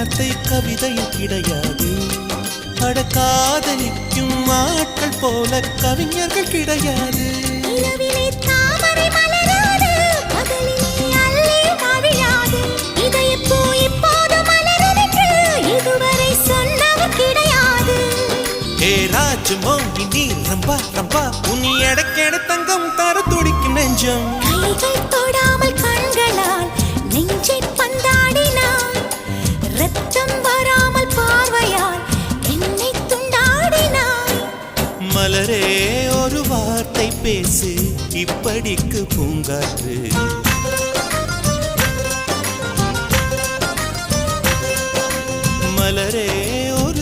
வார்த்தை கவிதையும் கிடையாது. காதலிக்கும் ஆட்கள் போல கவிஞர்கள் கிடையாது. ரம்பா ரம்பா உனி எடக்கேட தங்கம் தர துடிக்கும் நெஞ்சம். கைகள் தொடாமல் கண்களால் நெஞ்சை பந்தாடினாய். ரத்தம் வராமல் பார்வையால் என்னை துண்டாடினாய். மலரே ஒரு வார்த்தை பேசு இப்படிக்கு பூங்காற்று.